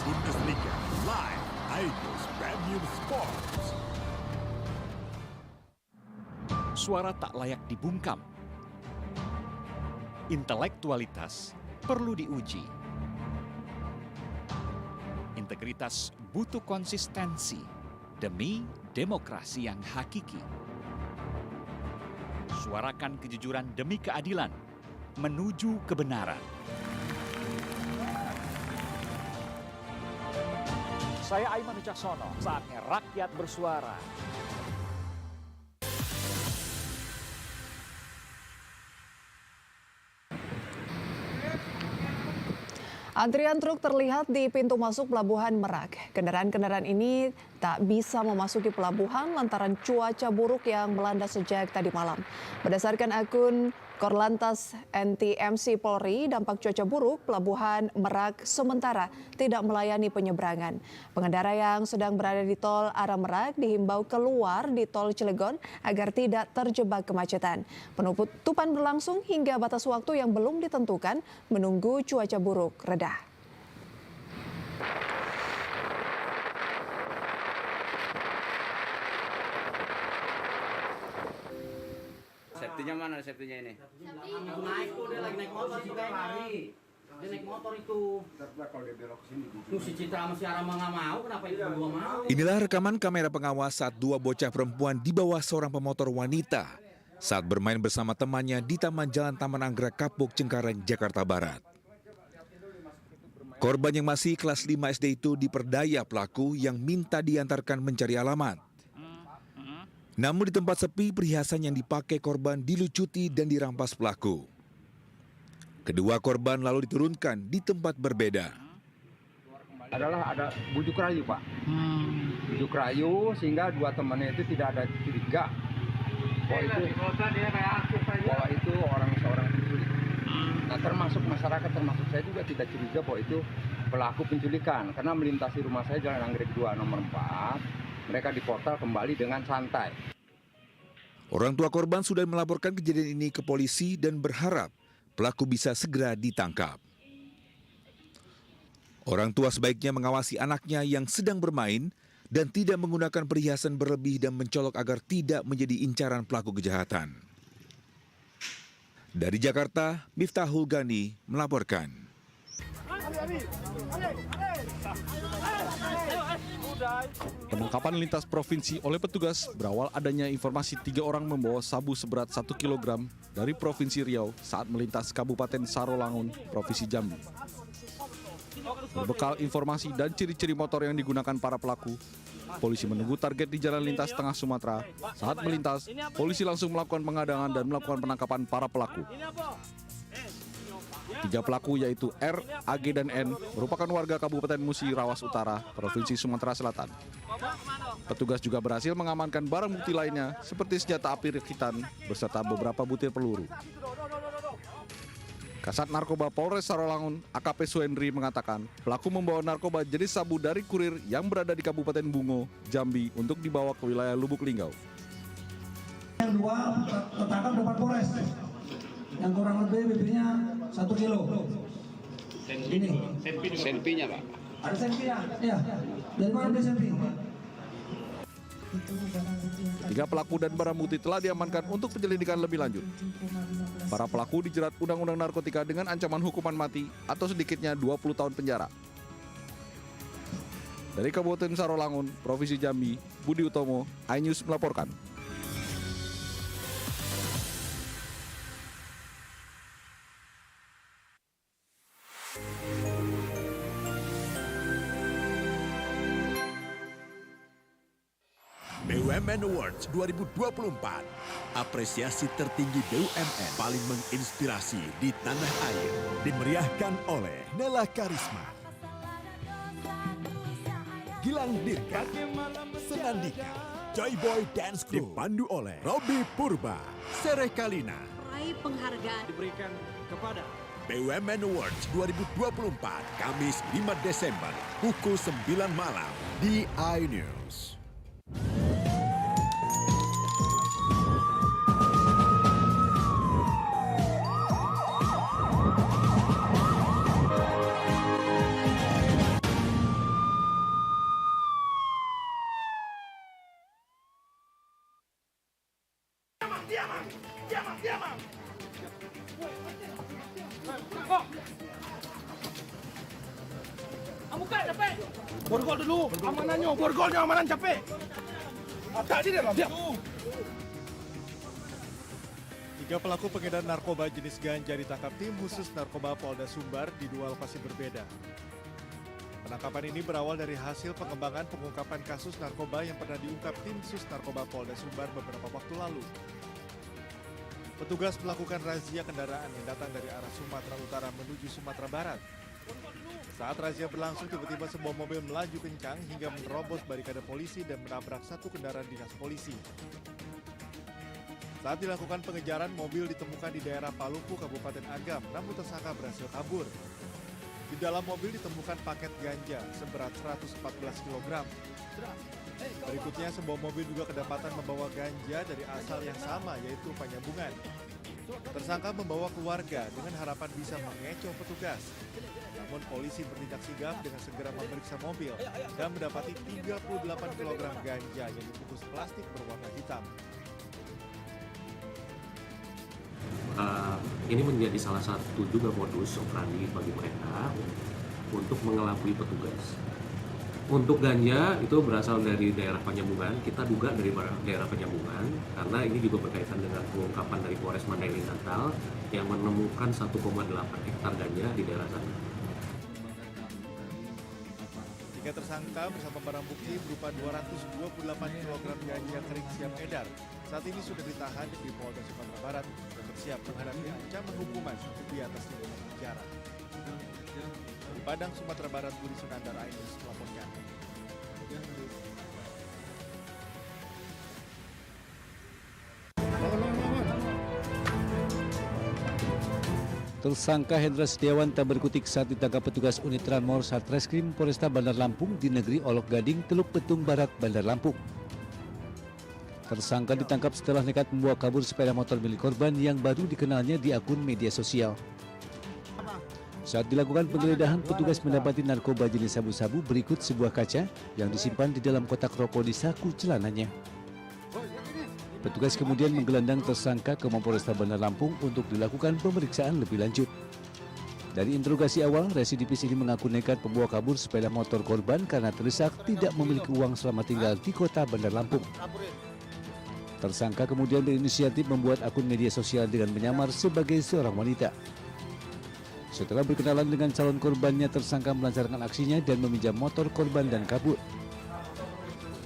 Bundesliga live, iNews Premium Sports. Suara tak layak dibungkam. Intelektualitas perlu diuji. Integritas butuh konsistensi demi demokrasi yang hakiki. Suarakan kejujuran demi keadilan menuju kebenaran. Saya Aiman Wicaksono, saatnya rakyat bersuara. Antrian truk terlihat di pintu masuk Pelabuhan Merak. Kendaraan-kendaraan ini tak bisa memasuki pelabuhan lantaran cuaca buruk yang melanda sejak tadi malam. Berdasarkan akun Korlantas NTMC Polri, dampak cuaca buruk Pelabuhan Merak sementara tidak melayani penyeberangan. Pengendara yang sedang berada di tol arah Merak dihimbau keluar di tol Cilegon agar tidak terjebak kemacetan. Penutupan berlangsung hingga batas waktu yang belum ditentukan menunggu cuaca buruk reda. Safety-nya mana safety-nya ini? Naik tuh, dia lagi naik motor juga lari. Dia naik motor itu. Kalau dia belok sini. Tuh si Citra sama si Arama nggak mau, kenapa itu dua mau? Inilah rekaman kamera pengawas saat dua bocah perempuan di bawah seorang pemotor wanita saat bermain bersama temannya di Taman Jalan Taman Anggrek Kapuk, Cengkareng, Jakarta Barat. Korban yang masih kelas 5 SD itu diperdaya pelaku yang minta diantarkan mencari alamat. Namun di tempat sepi, perhiasan yang dipakai korban dilucuti dan dirampas pelaku. Kedua korban lalu diturunkan di tempat berbeda. Ada bujuk rayu, Pak. Bujuk rayu sehingga dua temannya itu tidak ada curiga bahwa itu seorang penculik. Nah, termasuk masyarakat, termasuk saya juga tidak curiga bahwa itu pelaku penculikan karena melintasi rumah saya Jalan Anggrek 2 nomor 4. Mereka di portal kembali dengan santai. Orang tua korban sudah melaporkan kejadian ini ke polisi dan berharap pelaku bisa segera ditangkap. Orang tua sebaiknya mengawasi anaknya yang sedang bermain dan tidak menggunakan perhiasan berlebih dan mencolok agar tidak menjadi incaran pelaku kejahatan. Dari Jakarta, Miftahul Gani melaporkan. Penangkapan lintas provinsi oleh petugas berawal adanya informasi 3 orang membawa sabu seberat 1 kg dari Provinsi Riau saat melintas Kabupaten Sarolangun, Provinsi Jambi. Berbekal informasi dan ciri-ciri motor yang digunakan para pelaku, polisi menunggu target di jalan lintas tengah Sumatera. Saat melintas, polisi langsung melakukan pengadangan dan melakukan penangkapan para pelaku. 3 pelaku yaitu R, AG, dan N merupakan warga Kabupaten Musi Rawas Utara, Provinsi Sumatera Selatan. Petugas juga berhasil mengamankan barang bukti lainnya seperti senjata api rakitan beserta beberapa butir peluru. Kasat Narkoba Polres Sarolangun, AKP Suhendri mengatakan pelaku membawa narkoba jenis sabu dari kurir yang berada di Kabupaten Bungo, Jambi untuk dibawa ke wilayah Lubuk Linggau. Yang 2 tertangkap 4 Polres. Yang kurang lebih bibirnya 1 kilo. Ini. Selfie-nya, Pak. Ada selfie-nya? Iya. Dari mana beli selfie? 3 pelaku dan barang bukti telah diamankan untuk penyelidikan lebih lanjut. Para pelaku dijerat Undang-Undang Narkotika dengan ancaman hukuman mati atau sedikitnya 20 tahun penjara. Dari Kabupaten Sarolangun, Provinsi Jambi, Budi Utomo, iNews melaporkan. Awards 2024. Apresiasi tertinggi BUMN paling menginspirasi di tanah air. Dimeriahkan oleh Nela Karisma, Gilang Dirga, Senandika, Joy Boy Dance Crew, dipandu oleh Robi Purba, Sereh Kalina. Raih penghargaan diberikan kepada BUMN Awards 2024, Kamis 5 Desember, pukul 9 malam di iNews. Borgol dulu, amanannya, borgolnya amanan capek. Tadi dia diam. 3 pelaku pengedar narkoba jenis ganja ditangkap tim khusus narkoba Polda Sumbar di 2 lokasi berbeda. Penangkapan ini berawal dari hasil pengembangan pengungkapan kasus narkoba yang pernah diungkap tim khusus narkoba Polda Sumbar beberapa waktu lalu. Petugas melakukan razia kendaraan yang datang dari arah Sumatera Utara menuju Sumatera Barat. Saat razia berlangsung, tiba-tiba sebuah mobil melaju kencang hingga menerobos barikade polisi dan menabrak satu kendaraan dinas polisi. Saat dilakukan pengejaran, mobil ditemukan di daerah Paluku, Kabupaten Agam, namun tersangka berhasil kabur. Di dalam mobil ditemukan paket ganja seberat 114 kg. Berikutnya, sebuah mobil juga kedapatan membawa ganja dari asal yang sama, yaitu Penyambungan. Tersangka membawa keluarga dengan harapan bisa mengecoh petugas. Namun polisi bertindak sigap dengan segera memeriksa mobil dan mendapati 38 kg ganja yang dibungkus plastik berwarna hitam. Ini menjadi salah satu juga modus operandi bagi mereka untuk mengelabui petugas. Untuk ganja itu berasal dari daerah Penyambungan, kita duga dari daerah Penyambungan karena ini juga berkaitan dengan pengungkapan dari Polres Mandailing Natal yang menemukan 1,8 hektar ganja di daerah sana. 3 tersangka bersama barang bukti berupa 228 kg ganja kering siap edar saat ini sudah ditahan di Polda Sumatera Barat dan bersiap menghadapi ancaman hukuman di atas 5 tahun penjara. Di Padang, Sumatera Barat, Budi Sunandar, iNews melaporkan. Tersangka Hendra Setiawan tak berkutik saat ditangkap petugas unit Tranmor Satreskrim Polresta Bandar Lampung di negeri Olok Gading, Teluk Betung Barat, Bandar Lampung. Tersangka ditangkap setelah nekat membawa kabur sepeda motor milik korban yang baru dikenalnya di akun media sosial. Saat dilakukan penggeledahan, petugas mendapati narkoba jenis sabu-sabu berikut sebuah kaca yang disimpan di dalam kotak rokok di saku celananya. Petugas kemudian menggelandang tersangka ke Mapolresta Bandar Lampung untuk dilakukan pemeriksaan lebih lanjut. Dari interogasi awal, residivis ini mengaku nekat membawa kabur sepeda motor korban karena terdesak tidak memiliki uang selama tinggal di kota Bandar Lampung. Tersangka kemudian berinisiatif membuat akun media sosial dengan menyamar sebagai seorang wanita. Setelah berkenalan dengan calon korbannya, tersangka melancarkan aksinya dan meminjam motor korban dan kabur.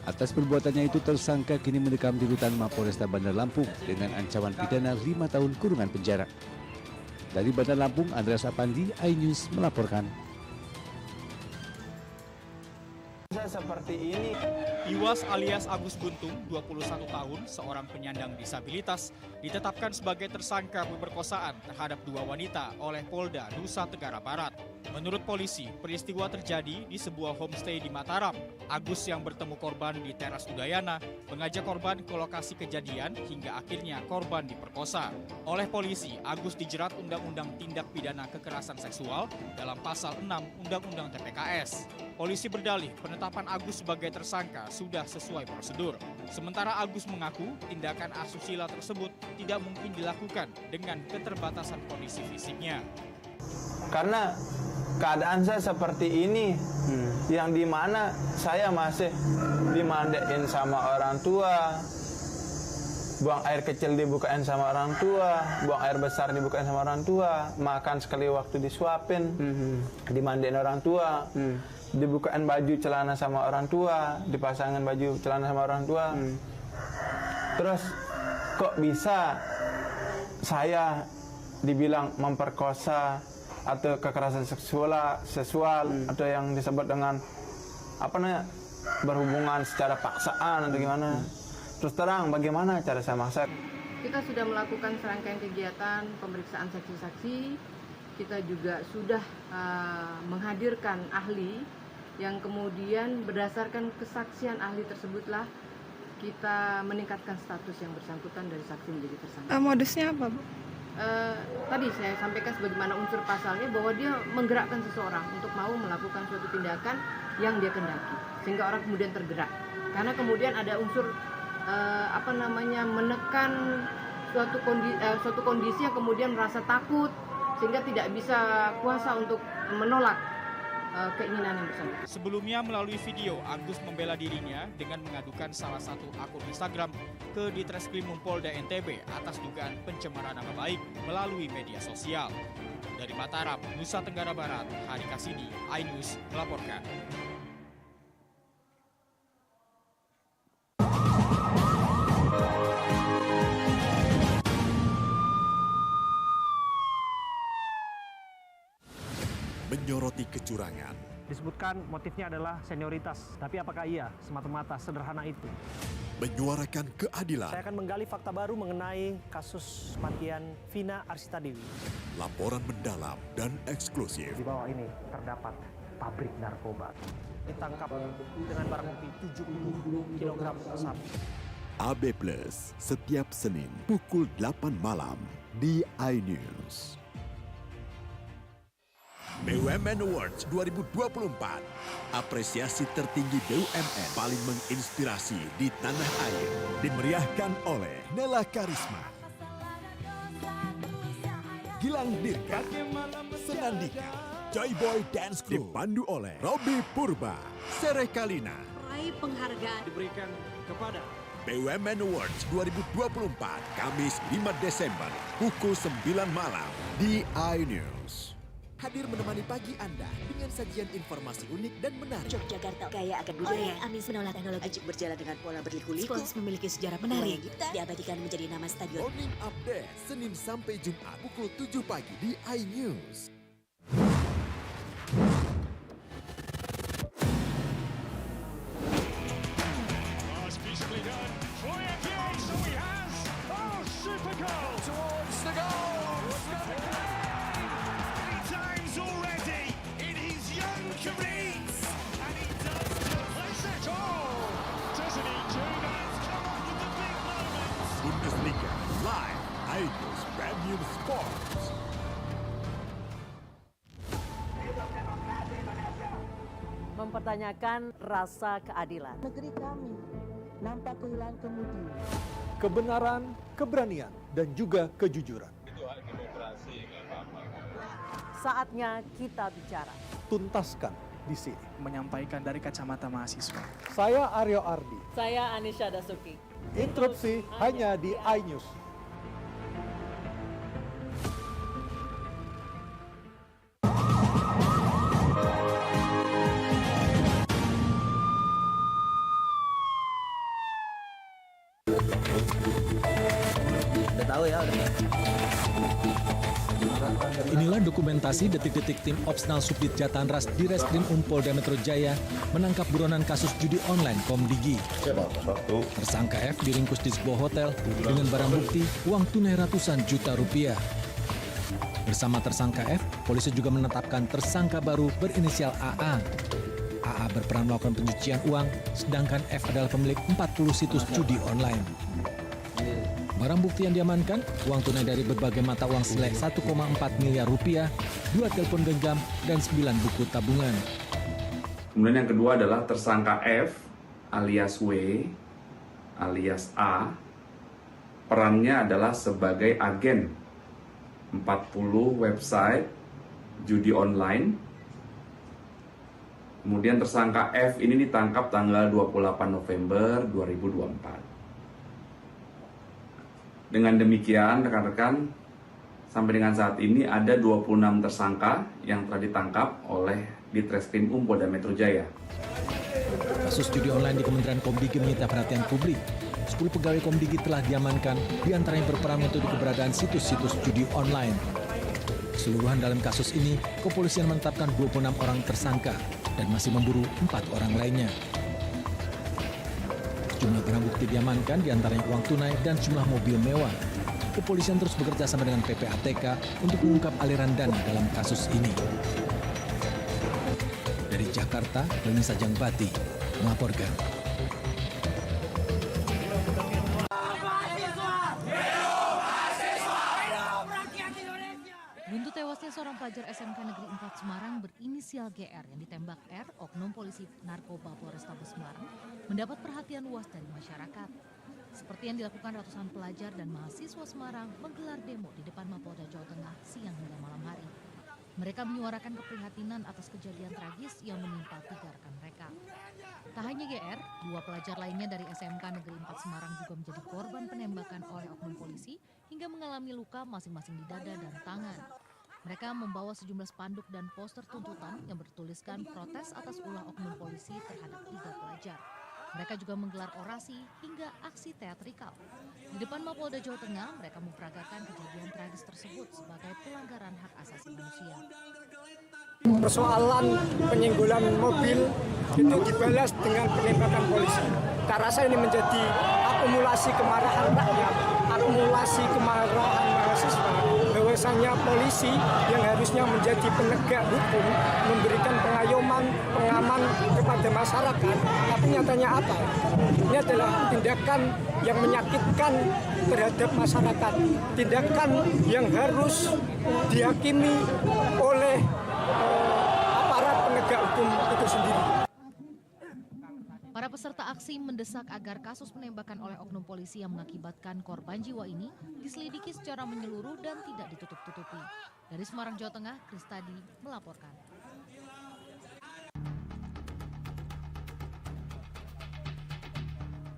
Atas perbuatannya itu, tersangka kini mendekam di rutan Mapolresta Bandar Lampung dengan ancaman pidana 5 tahun kurungan penjara. Dari Bandar Lampung, Andreas Apandi, iNews melaporkan. Seperti ini. Iwas alias Agus Buntung, 21 tahun, seorang penyandang disabilitas, ditetapkan sebagai tersangka pemerkosaan terhadap 2 wanita oleh Polda Nusa Tenggara Barat. Menurut polisi, peristiwa terjadi di sebuah homestay di Mataram. Agus yang bertemu korban di teras Udayana mengajak korban ke lokasi kejadian hingga akhirnya korban diperkosa. Oleh polisi, Agus dijerat Undang-Undang Tindak Pidana Kekerasan Seksual dalam pasal 6 Undang-Undang TPKS. Polisi berdalih penetapan Agus sebagai tersangka sudah sesuai prosedur. Sementara Agus mengaku tindakan asusila tersebut tidak mungkin dilakukan dengan keterbatasan kondisi fisiknya. Karena keadaan saya seperti ini, yang dimana saya masih dimandain sama orang tua, buang air kecil dibukain sama orang tua, buang air besar dibukain sama orang tua, makan sekali waktu disuapin, dimandain orang tua, dibukain baju celana sama orang tua, dipasangin baju celana sama orang tua. Terus kok bisa saya dibilang memperkosa atau kekerasan seksual atau yang disebut dengan berhubungan secara paksaan atau gimana. Terus terang bagaimana cara saya maksa. Kita sudah melakukan serangkaian kegiatan pemeriksaan saksi-saksi. Kita juga sudah menghadirkan ahli yang kemudian berdasarkan kesaksian ahli tersebutlah kita meningkatkan status yang bersangkutan dari saksi menjadi tersangka. Modusnya apa, Bu? Tadi saya sampaikan sebagaimana unsur pasalnya bahwa dia menggerakkan seseorang untuk mau melakukan suatu tindakan yang dia kendaki sehingga orang kemudian tergerak karena kemudian ada unsur menekan suatu kondisi yang kemudian merasa takut sehingga tidak bisa kuasa untuk menolak keinginan yang bersangkutan. Sebelumnya melalui video, Agus membela dirinya dengan mengadukan salah satu akun Instagram ke Ditreskrim Polda NTB atas dugaan pencemaran nama baik melalui media sosial. Dari Mataram, Nusa Tenggara Barat, Hari Kasidi, iNews melaporkan. Menyoroti kecurangan. Disebutkan motifnya adalah senioritas, tapi apakah iya semata-mata sederhana itu? Menyuarakan keadilan. Saya akan menggali fakta baru mengenai kasus kematian Vina Arsita-Dewi. Laporan mendalam dan eksklusif. Di bawah ini terdapat pabrik narkoba. Ditangkap dengan barang bukti 70 kg sabu. AB Plus setiap Senin pukul 8 malam di iNews. BUMN Awards 2024. Apresiasi tertinggi BUMN paling menginspirasi di tanah air. Dimeriahkan oleh Nela Karisma, Gilang Dirga, Senandika, Joy Boy Dance Crew. Dipandu oleh Robi Purba, Sere Kalina. Raih penghargaan diberikan kepada BUMN Awards 2024, Kamis 5 Desember, pukul 9 malam di iNews. Hadir menemani pagi Anda dengan sajian informasi unik dan menarik. Yogyakarta kaya akan budaya. Amis menolak teknologi Ajik berjalan dengan pola berliku-liku. Spons memiliki sejarah menarik. Diabadikan menjadi nama stadion. Morning Update, Senin sampai Jumat pukul 7 pagi di iNews. Bundesliga live, iNews Premium Sports. Mempertanyakan rasa keadilan. Negeri kami nampak kehilangan kemudi. Kebenaran, keberanian, dan juga kejujuran. Itu hak demokrasi, nggak apa-apa. Saatnya kita bicara. Tuntaskan di sini. Menyampaikan dari kacamata mahasiswa. Saya Aryo Ardi. Saya Anisha Dasuki. Interupsi hanya di iNews. Udah tahu ya, udah. Inilah dokumentasi detik-detik tim Opsnal Subdit Jatanras di Reskrim Polda Metro Jaya menangkap buronan kasus judi online Komdigi. Tersangka F diringkus di sebuah hotel dengan barang bukti uang tunai ratusan juta rupiah. Bersama tersangka F, polisi juga menetapkan tersangka baru berinisial AA. AA berperan melakukan pencucian uang, sedangkan F adalah pemilik 40 situs judi online. Barang bukti yang diamankan, uang tunai dari berbagai mata uang senilai 1,4 miliar rupiah, 2 telepon genggam, dan 9 buku tabungan. Kemudian yang kedua adalah tersangka F alias W alias A. Perannya adalah sebagai agen 40 website judi online. Kemudian tersangka F ini ditangkap tanggal 28 November 2024. Dengan demikian, rekan-rekan, sampai dengan saat ini ada 26 tersangka yang telah ditangkap oleh Ditreskrim Polda Metro Jaya. Kasus judi online di Kementerian Komdigi menyita perhatian publik. 10 pegawai Komdigi telah diamankan, diantaranya berperan untuk keberadaan situs-situs judi online. Keseluruhan dalam kasus ini, kepolisian menetapkan 26 orang tersangka dan masih memburu 4 orang lainnya. Jumlah barang bukti diamankan, diantaranya uang tunai dan sejumlah mobil mewah. Kepolisian terus bekerja sama dengan PPATK untuk mengungkap aliran dana dalam kasus ini. Dari Jakarta, Reni Sajangbati melaporkan. Buntut tewasnya seorang pelajar SMK Negeri 4 Semarang berinisial GR yang ditembak R, oknum polisi narkoba Polrestabes Semarang, mendapat perhatian luas dari masyarakat. Seperti yang dilakukan ratusan pelajar dan mahasiswa Semarang menggelar demo di depan Mapolda Jawa Tengah siang hingga malam hari. Mereka menyuarakan keprihatinan atas kejadian tragis yang menimpa 3 rekan mereka. Tak hanya GR, 2 pelajar lainnya dari SMK Negeri 4 Semarang juga menjadi korban penembakan oleh oknum polisi hingga mengalami luka masing-masing di dada dan tangan. Mereka membawa sejumlah spanduk dan poster tuntutan yang bertuliskan protes atas ulah oknum polisi terhadap 3 pelajar. Mereka juga menggelar orasi hingga aksi teatrikal. Di depan Mapolda Jawa Tengah, mereka memperagakan kejadian tragis tersebut sebagai pelanggaran hak asasi manusia. Persoalan penyenggolan mobil itu dibalas dengan penembakan polisi. Tak rasa ini menjadi akumulasi kemarahan rakyat, akumulasi kemarahan mahasiswa, bahwasannya polisi yang harusnya menjadi penegak hukum, memberikan pengayoman, pengaman kepada masyarakat, tapi nyatanya apa? Ini adalah tindakan yang menyakitkan terhadap masyarakat, tindakan yang harus dihakimi oleh aparat penegak hukum itu sendiri. Para peserta aksi mendesak agar kasus penembakan oleh oknum polisi yang mengakibatkan korban jiwa ini diselidiki secara menyeluruh dan tidak ditutup-tutupi. Dari Semarang, Jawa Tengah, Kristadi melaporkan.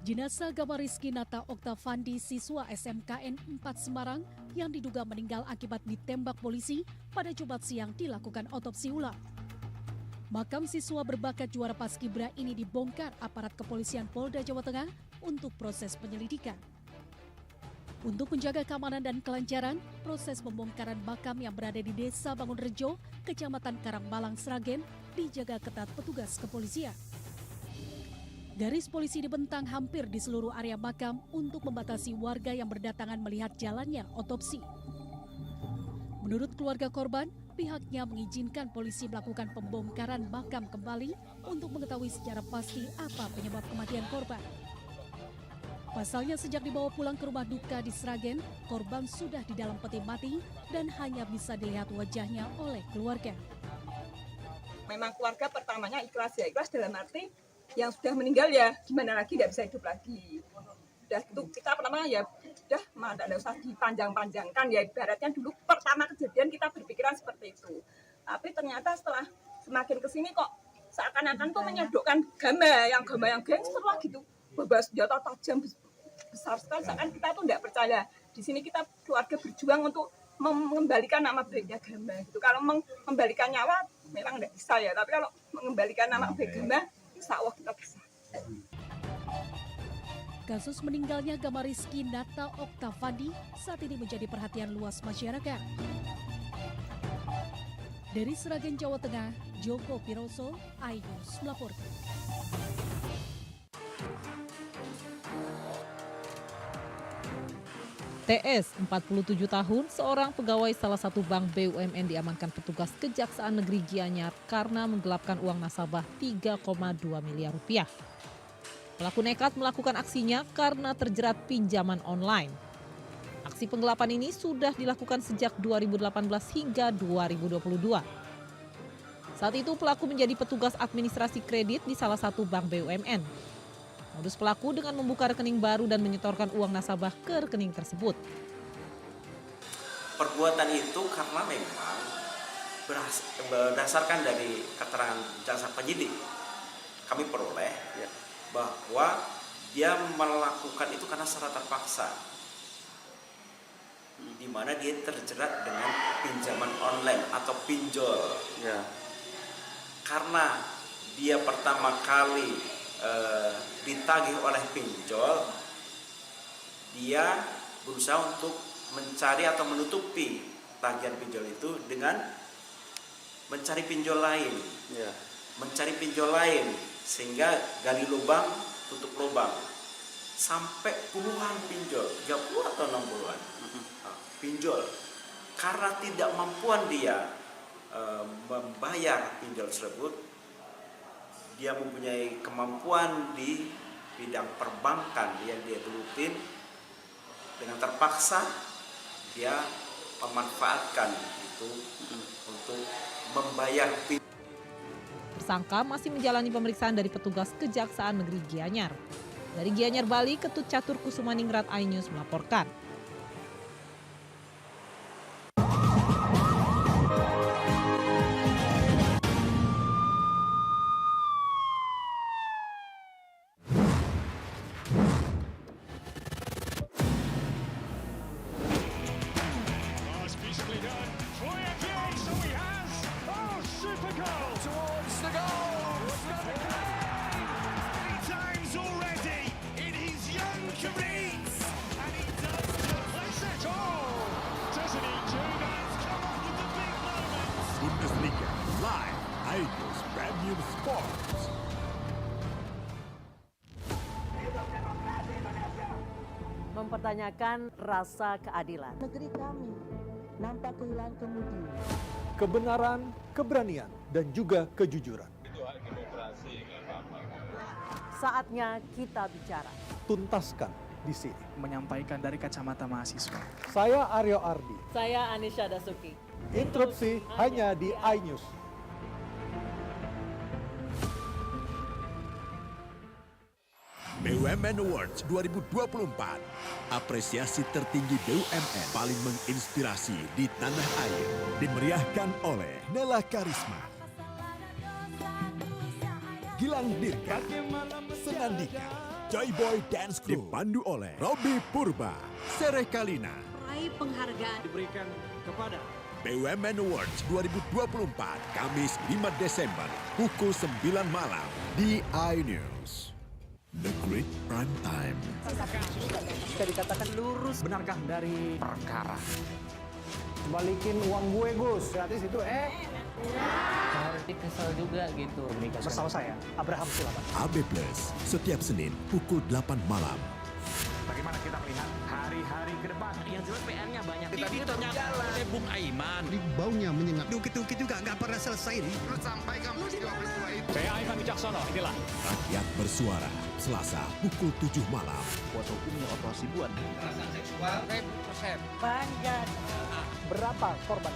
Jenazah Gamariski Nata Oktavandi, siswa SMKN 4 Semarang yang diduga meninggal akibat ditembak polisi pada Jumat siang dilakukan otopsi ulang. Makam siswa berbakat juara Paskibra ini dibongkar aparat kepolisian Polda Jawa Tengah untuk proses penyelidikan. Untuk menjaga keamanan dan kelancaran, proses pembongkaran makam yang berada di Desa Bangunrejo, Kecamatan Karangbalang, Sragen, dijaga ketat petugas kepolisian. Garis polisi dibentang hampir di seluruh area makam untuk membatasi warga yang berdatangan melihat jalannya otopsi. Menurut keluarga korban, pihaknya mengizinkan polisi melakukan pembongkaran makam kembali untuk mengetahui secara pasti apa penyebab kematian korban. Pasalnya sejak dibawa pulang ke rumah duka di Sragen, korban sudah di dalam peti mati dan hanya bisa dilihat wajahnya oleh keluarga. Memang keluarga pertamanya ikhlas ya, ikhlas dalam arti yang sudah meninggal ya gimana lagi, tidak bisa hidup lagi. Udah itu kita pertama ya udah tidak usah dipanjang-panjangkan ya, ibaratnya dulu pertama kejadian kita berpikiran seperti itu. Tapi ternyata setelah semakin kesini kok seakan-akan tuh menyodokkan gama yang gangster lah gitu, bawa senjata tajam besar sekali, seakan kita tuh tidak percaya. Di sini kita keluarga berjuang untuk mengembalikan nama baiknya Gama gitu. Kalau mengembalikan nyawa memang tidak bisa ya, tapi kalau mengembalikan nama baik Gama, insya Allah kita bisa. Kasus meninggalnya Gamariski Nata Oktavandi saat ini menjadi perhatian luas masyarakat. Dari Sragen, Jawa Tengah, Joko Piroso, iNews melaporkan. TS, 47 tahun, seorang pegawai salah satu bank BUMN diamankan petugas Kejaksaan Negeri Gianyar karena menggelapkan uang nasabah 3,2 miliar rupiah. Pelaku nekat melakukan aksinya karena terjerat pinjaman online. Aksi penggelapan ini sudah dilakukan sejak 2018 hingga 2022. Saat itu pelaku menjadi petugas administrasi kredit di salah satu bank BUMN. Modus pelaku dengan membuka rekening baru dan menyetorkan uang nasabah ke rekening tersebut. Perbuatan itu karena memang berdasarkan dari keterangan jaksa penyidik, kami peroleh bahwa dia melakukan itu karena secara terpaksa, di mana dia terjerat dengan pinjaman online atau pinjol. Karena dia pertama kali ditagih oleh pinjol, dia berusaha untuk mencari atau menutupi tagihan pinjol itu dengan mencari pinjol lain, sehingga gali lubang, tutup lubang, sampai puluhan pinjol, 30 atau 60-an pinjol. Karena tidak mampuan dia membayar pinjol tersebut, dia mempunyai kemampuan di bidang perbankan yang dia gelutin, dengan terpaksa dia memanfaatkan itu untuk membayar pinjol. Tersangka masih menjalani pemeriksaan dari petugas Kejaksaan Negeri Gianyar. Dari Gianyar, Bali, Ketut Catur Kusumaningrat, iNews melaporkan. Bundesliga live, iNews Premium Sports. Mempertanyakan rasa keadilan. Negeri kami nampak kehilangan kemudi. Kebenaran, keberanian, dan juga kejujuran. Saatnya kita bicara. Tuntaskan di sini. Menyampaikan dari kacamata mahasiswa. Saya Aryo Ardi. Saya Anisha Dasuki. Interupsi hanya di iNews. BUMN Awards 2024. Apresiasi tertinggi BUMN paling menginspirasi di tanah air. Dimeriahkan oleh Nela Karisma, Gilang Dirga, Senandika, Joy Boy Dance Crew, dipandu oleh Robi Purba, Sereh Kalina. Raih penghargaan diberikan kepada BUMN Awards 2024, Kamis 5 Desember, pukul 9 malam di iNews. The Great Prime Time. Bisa dikatakan lurus. benarkah dari perkara? Balikin uang gue, Gus. Gratis itu, Kesel juga gitu. Bersama saya, Abraham Silaban. AB Plus, setiap Senin pukul 8 malam. Bagaimana kita melihat hari-hari ke depan? Yang jelas PR-nya banyak. Tetapi ternyata Bung Aiman. baunya menyengat. Dukit-dukit juga nggak pernah selesai nih. Lu sampaikan peristiwa-peristiwa itu. Saya Aiman Wicaksono, inilah. Rakyat bersuara, Selasa pukul 7 malam. Kuasa hukumnya operasi buat. Kekerasan seksual, Bangga. Berapa korban?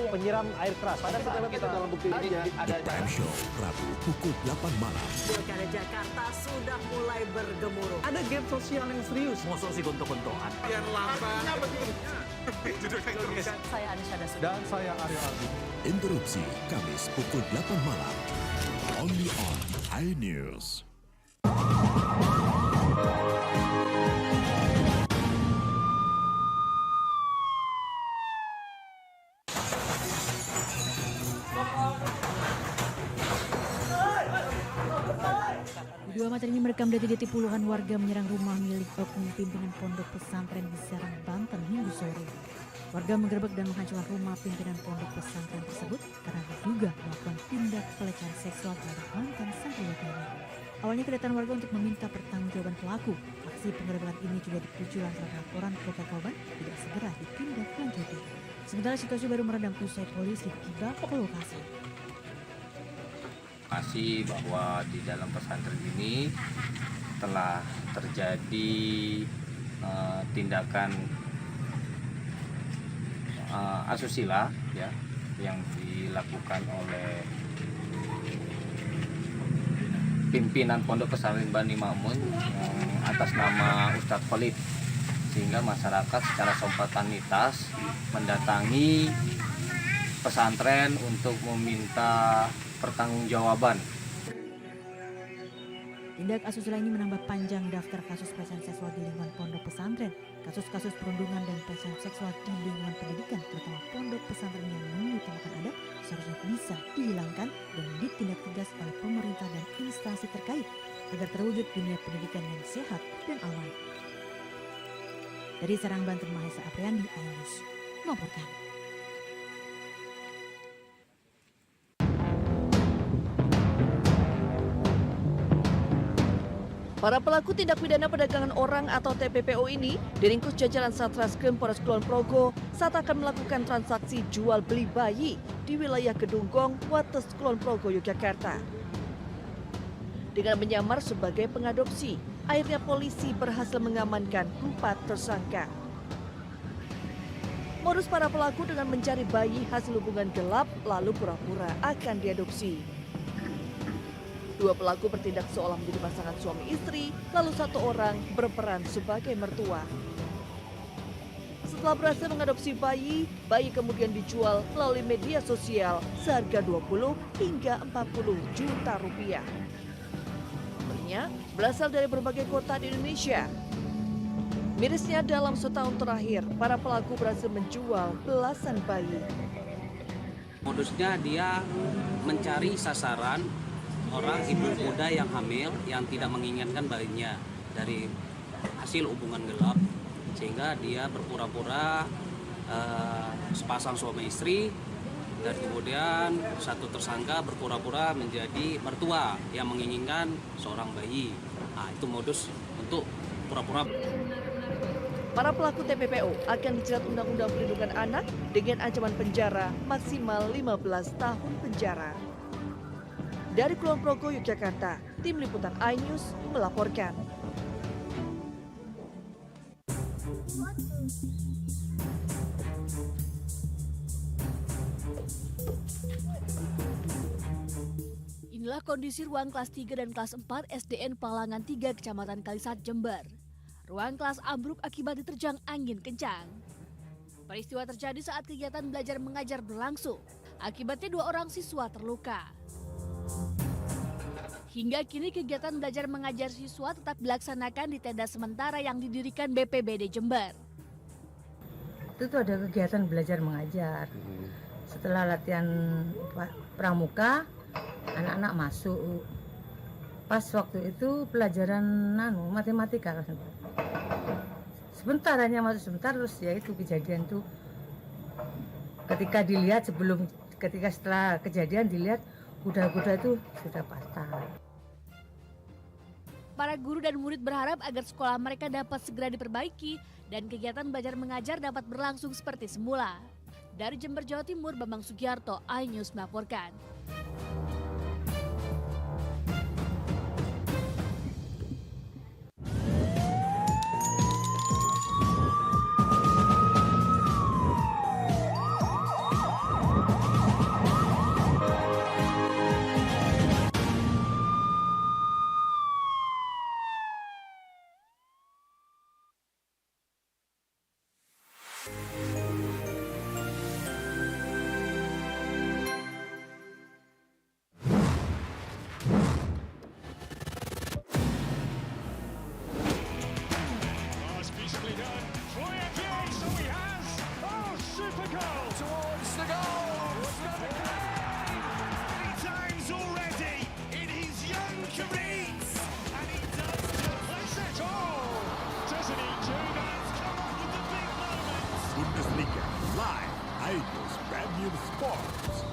Penyiram air keras. Pada kita dalam bukti ini ya. The Prime Show, Rabu pukul 8 malam. Pilkada Jakarta sudah mulai bergemuruh. Ada gap sosial yang serius. Mosok si gontok-gontokan. Biar lambat. Saya Anisha Dasuki. Dan saya Aryo Ardi. Interupsi, Kamis pukul 8 malam. Only on iNews. Video amatir ini merekam detik-detik puluhan warga menyerang rumah milik oknum pimpinan pondok pesantren di Serang, Banten minggu sore. Warga menggerebek dan menghancurkan rumah pimpinan pondok pesantren tersebut karena diduga melakukan tindak pelecehan seksual terhadap mantan santriwatinya. Awalnya kedatangan warga untuk meminta pertanggungjawaban pelaku. Aksi penggerebekan ini juga dipicu lantaran laporan keluarga korban tidak segera ditindaklanjuti. Sementara situasi baru meredam usai polisi tiba ke lokasi. Masih bahwa di dalam pesantren ini telah terjadi tindakan asusila ya yang dilakukan oleh pimpinan Pondok Pesantren Bani Makmun atas nama Ustadz Khalid, sehingga masyarakat secara spontanitas mendatangi pesantren untuk meminta pertanggungjawaban. Tindak asusila ini menambah panjang daftar kasus pelecehan seksual di lingkungan pondok pesantren. Kasus-kasus perundungan dan pelecehan seksual di lingkungan pendidikan, terutama pondok pesantren yang mengutamakan adat, seharusnya bisa dihilangkan dan ditindak tegas oleh pemerintah dan instansi terkait agar terwujud dunia pendidikan yang sehat dan aman. Dari Serang, Banten, Mahesa Apriandi, iNews melaporkan. Para pelaku tindak pidana perdagangan orang atau TPPO ini diringkus jajaran Satreskrim Polres Kulon Progo saat akan melakukan transaksi jual beli bayi di wilayah Kedunggong, Wates, Kulon Progo, Yogyakarta. Dengan menyamar sebagai pengadopsi, akhirnya polisi berhasil mengamankan 4 tersangka. Modus para pelaku dengan mencari bayi hasil hubungan gelap lalu pura-pura akan diadopsi. 2 pelaku bertindak seolah menjadi pasangan suami istri, lalu 1 orang berperan sebagai mertua. Setelah berhasil mengadopsi bayi, bayi kemudian dijual melalui media sosial seharga 20 hingga 40 juta rupiah. Bayinya berasal dari berbagai kota di Indonesia. Mirisnya dalam setahun terakhir, para pelaku berhasil menjual belasan bayi. Modusnya dia mencari sasaran orang ibu muda yang hamil yang tidak menginginkan bayinya dari hasil hubungan gelap, sehingga dia berpura-pura sepasang suami istri dan kemudian 1 tersangka berpura-pura menjadi mertua yang menginginkan seorang bayi. Nah, itu modus untuk pura-pura. Para pelaku TPPO akan dijerat Undang-Undang Perlindungan Anak dengan ancaman penjara maksimal 15 tahun penjara. Dari Kulon Progo, Yogyakarta, Tim Liputan iNews melaporkan. Inilah kondisi ruang kelas 3 dan kelas 4 SDN Palangan 3, Kecamatan Kalisat, Jember. Ruang kelas ambruk akibat diterjang angin kencang. Peristiwa terjadi saat kegiatan belajar mengajar berlangsung. Akibatnya 2 orang siswa terluka. Hingga kini kegiatan belajar mengajar siswa tetap dilaksanakan di tenda sementara yang didirikan BPBD Jember. Itu tuh ada kegiatan belajar mengajar. Setelah latihan pramuka, anak-anak masuk. Pas waktu itu pelajaran matematika. Sebentar hanya masuk sebentar, terus ya itu kejadian tuh. Ketika setelah kejadian dilihat kuda-kuda itu sudah patah. Para guru dan murid berharap agar sekolah mereka dapat segera diperbaiki dan kegiatan belajar mengajar dapat berlangsung seperti semula. Dari Jember, Jawa Timur, Bambang Sugiarto, iNews melaporkan. Bundesliga live, iNews Premium Sports.